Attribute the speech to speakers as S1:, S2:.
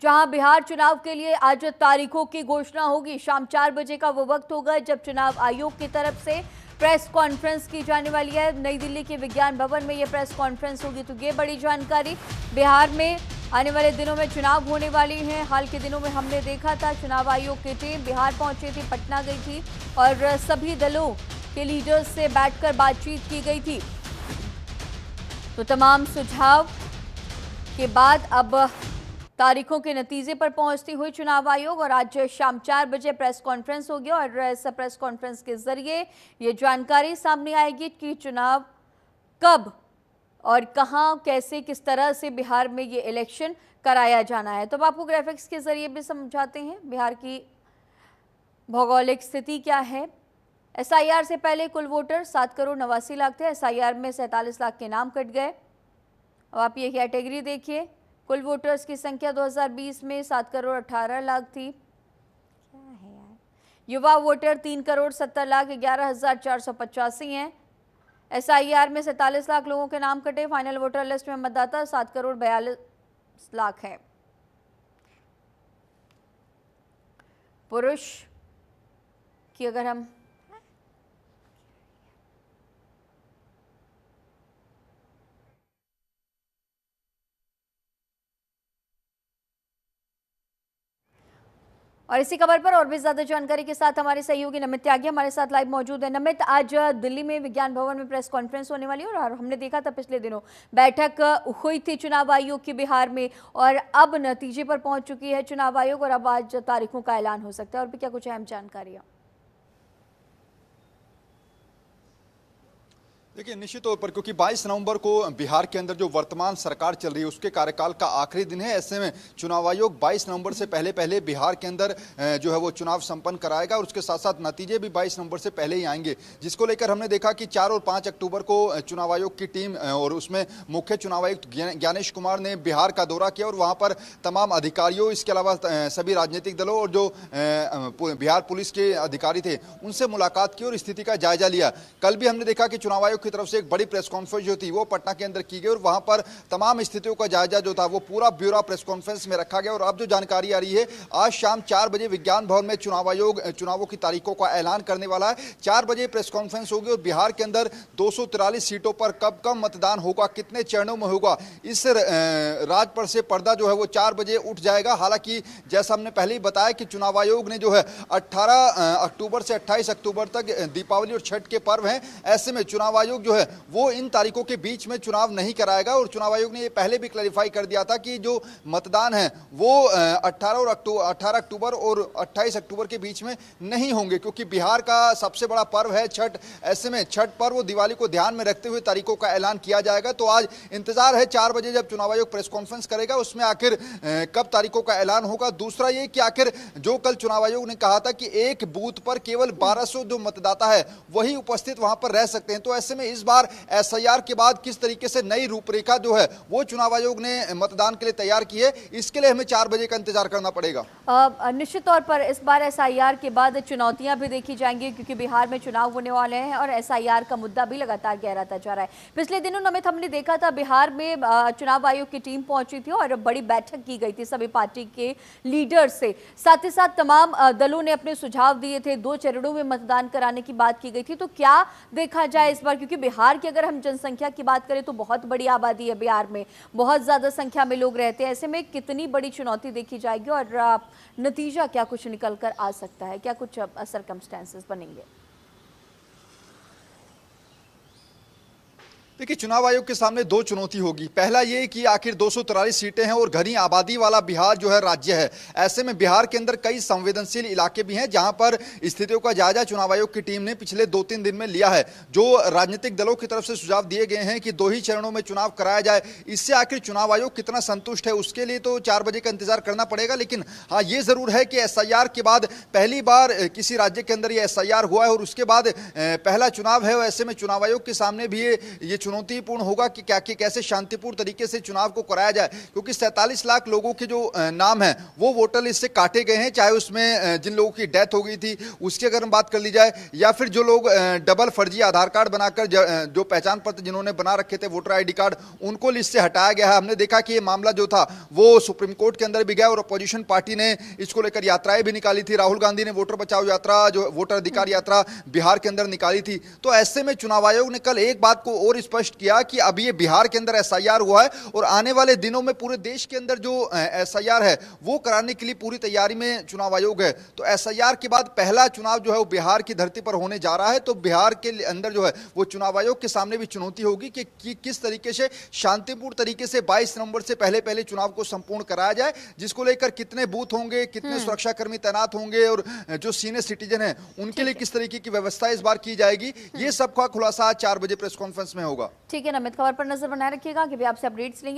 S1: जहां बिहार चुनाव के लिए आज तारीखों की घोषणा होगी। शाम 4 बजे का वो वक्त होगा जब चुनाव आयोग की तरफ से प्रेस कॉन्फ्रेंस की जाने वाली है। नई दिल्ली के विज्ञान भवन में ये प्रेस कॉन्फ्रेंस होगी। तो ये बड़ी जानकारी, बिहार में आने वाले दिनों में चुनाव होने वाली है। हाल के दिनों में हमने देखा था चुनाव आयोग की टीम बिहार पहुंची थी, पटना गई थी और सभी दलों के लीडर्स से बैठकर बातचीत की गई थी। तो तमाम सुझाव के बाद अब तारीखों के नतीजे पर पहुंचती हुई चुनाव आयोग और आज शाम 4 बजे प्रेस कॉन्फ्रेंस होगी और इस प्रेस कॉन्फ्रेंस के जरिए ये जानकारी सामने आएगी कि चुनाव कब और कहां, कैसे, किस तरह से बिहार में ये इलेक्शन कराया जाना है। तो अब आपको ग्राफिक्स के जरिए भी समझाते हैं बिहार की भौगोलिक स्थिति क्या है। एसआईआर से पहले कुल वोटर 7,89,00,000 थे। एसआईआर में 47 लाख के नाम कट गए। अब आप ये कैटेगरी देखिए, कुल वोटर्स की संख्या 2020 में 7,18,00,000 थी। क्या है यार, युवा वोटर 3,70,11,485 हैं। एसआईआर में 47 लाख लोगों के नाम कटे। फाइनल वोटर लिस्ट में मतदाता 7,42,00,000 है। पुरुष की अगर हम और इसी खबर पर और भी ज्यादा जानकारी के साथ हमारे सहयोगी नमित त्यागी हमारे साथ लाइव मौजूद है। नमित, आज दिल्ली में विज्ञान भवन में प्रेस कॉन्फ्रेंस होने वाली है और हमने देखा था पिछले दिनों बैठक हुई थी चुनाव आयोग की बिहार में और अब नतीजे पर पहुंच चुकी है चुनाव आयोग और अब आज तारीखों का ऐलान हो सकता है। और भी क्या कुछ अहम जानकारियां?
S2: देखिए, निश्चित तौर पर क्योंकि 22 नवंबर को बिहार के अंदर जो वर्तमान सरकार चल रही है उसके कार्यकाल का आखिरी दिन है। ऐसे में चुनाव आयोग 22 नवंबर से पहले बिहार के अंदर जो है वो चुनाव संपन्न कराएगा और उसके साथ साथ नतीजे भी 22 नवंबर से पहले ही आएंगे, जिसको लेकर हमने देखा कि 4 और 5 अक्टूबर को चुनाव आयोग की टीम और उसमें मुख्य चुनाव आयुक्त ज्ञानेश कुमार ने बिहार का दौरा किया और वहाँ पर तमाम अधिकारियों, इसके अलावा सभी राजनीतिक दलों और जो बिहार पुलिस के अधिकारी थे उनसे मुलाकात की और स्थिति का जायजा लिया। कल भी हमने देखा कि चुनाव आयोग की तरफ से एक बड़ी प्रेस कॉन्फ्रेंस जो थी वो पटना के अंदर की गई और वहां पर तमाम स्थितियों का जायजा जो था वो पूरा ब्यौरा प्रेस कॉन्फ्रेंस में रखा गया। और अब जो जानकारी आ रही है, आज शाम 4 बजे विज्ञान भवन में चुनाव आयोग चुनावों की तारीखों का ऐलान करने वाला है। 4 बजे प्रेस कॉन्फ्रेंस होगी और बिहार के अंदर 243 सीटों पर कब कब मतदान होगा, कितने चरणों में होगा, इस राज पर से पर्दा जो है वो 4 बजे उठ जाएगा। हालांकि जैसा हमने पहले ही बताया कि चुनाव आयोग ने जो है 18 अक्टूबर से 28 अक्टूबर तक दीपावली और छठ के पर्व हैं, ऐसे में चुनाव आयोग जो है वो इन तारीखों के बीच में चुनाव नहीं कराएगा। और चुनाव आयोग ने ये पहले भी क्लैरिफाई कर दिया था कि जो मतदान है वो 18 अक्टूबर और 28 अक्टूबर के बीच में नहीं होंगे, क्योंकि बिहार का सबसे बड़ा पर्व है छठ। ऐसे में छठ पर्व और दिवाली को ध्यान में रखते हुए तारीखों का ऐलान किया जाएगा। तो आज इंतजार है 4 बजे जब चुनाव आयोग प्रेस कॉन्फ्रेंस करेगा उसमें आखिर कब तारीखों का ऐलान होगा। दूसरा ये कि आखिर जो कल चुनाव आयोग ने कहा था कि एक बूथ पर केवल 1200 जो मतदाता है वही उपस्थित वहां पर रह सकते हैं, तो ऐसे में इस बार एसआईआर के बाद किस तरीके से नई रूपरेखा जो है वो चुनाव आयोग ने मतदान के लिए तैयार की है, इसके लिए हमें 4 बजे का इंतजार करना पड़ेगा।
S1: निश्चित तौर पर इस बार एसआईआर के बाद चुनौतियां भी देखी जाएंगी क्योंकि बिहार में चुनाव होने वाले हैं और एसआईआर का मुद्दा भी लगातार गहराता जा रहा है। पिछले दिनों नमित हमने देखा था बिहार में चुनाव आयोग की टीम पहुंची थी और बड़ी बैठक की गई थी सभी पार्टी के लीडर से। साथ ही साथ तमाम दलों ने अपने सुझाव दिए थे, 2 चरणों में मतदान कराने की बात की गई थी। तो क्या देखा जाए इस बार, क्योंकि बिहार की अगर हम जनसंख्या की बात करें तो बहुत बड़ी आबादी है बिहार में, बहुत ज्यादा संख्या में लोग रहते हैं। ऐसे में कितनी बड़ी चुनौती देखी जाएगी और नतीजा क्या कुछ निकल कर आ सकता है, क्या कुछ सर्कमस्टेंसेस बनेंगे?
S2: देखिए, चुनाव आयोग के सामने 2 चुनौती होगी। पहला ये कि आखिर 243 सीटें हैं और घनी आबादी वाला बिहार जो है राज्य है। ऐसे में बिहार के अंदर कई संवेदनशील इलाके भी हैं जहां पर स्थितियों का जायजा चुनाव आयोग की टीम ने पिछले 2-3 दिन में लिया है। जो राजनीतिक दलों की तरफ से सुझाव दिए गए हैं कि 2 ही चरणों में चुनाव कराया जाए, इससे आखिर चुनाव आयोग कितना संतुष्ट है उसके लिए तो 4 बजे का इंतजार करना पड़ेगा। लेकिन हाँ, ये जरूर है कि एसआईआर के बाद पहली बार किसी राज्य के अंदर ये एसआईआर हुआ है और उसके बाद पहला चुनाव है। ऐसे में चुनाव आयोग के सामने भी ये चुनौतीपूर्ण होगा कि कैसे शांतिपूर्ण तरीके से चुनाव को कराया जाए, क्योंकि 47 लाख लोगों के जो नाम है वो वोटर लिस्ट से काटे गए हैं, चाहे उसमें जिन लोगों की डेथ हो गई थी उसकी अगर हम बात कर ली जाए, या फिर जो लोग डबल फर्जी आधार कार्ड बनाकर जो पहचान पत्र जिन्होंने बना रखे थे, वोटर आईडी कार्ड, उनको लिस्ट से हटाया गया है। हमने देखा कि ये मामला जो था वो सुप्रीम कोर्ट के अंदर भी गया और अपोजिशन पार्टी ने इसको लेकर यात्राएं भी निकाली थी। राहुल गांधी ने वोटर बचाओ यात्रा, जो वोटर अधिकार यात्रा बिहार के अंदर निकाली थी। तो ऐसे में चुनाव आयोग ने कल एक बात को और स्पष्ट किया कि अब ये बिहार के अंदर एसआईआर हुआ है और आने वाले दिनों में पूरे देश के अंदर जो एसआईआर है वो कराने के लिए पूरी तैयारी में चुनाव आयोग है। तो एसआईआर के बाद पहला चुनाव जो है वो बिहार की धरती पर होने जा रहा है। तो बिहार के अंदर जो है वो चुनाव आयोग के सामने भी चुनौती होगी कि किस तरीके से शांतिपूर्ण तरीके से 22 नवंबर से पहले पहले चुनाव को संपूर्ण कराया जाए, जिसको लेकर कितने बूथ होंगे, कितने सुरक्षाकर्मी तैनात होंगे और जो सीनियर सिटीजन हैं उनके लिए किस तरीके की व्यवस्था इस बार की जाएगी, ये सब का खुलासा 4 बजे प्रेस कॉन्फ्रेंस में होगा।
S1: ठीक है नमित, खबर पर नजर बनाए रखिएगा कि भी आपसे अपडेट्स लेंगे।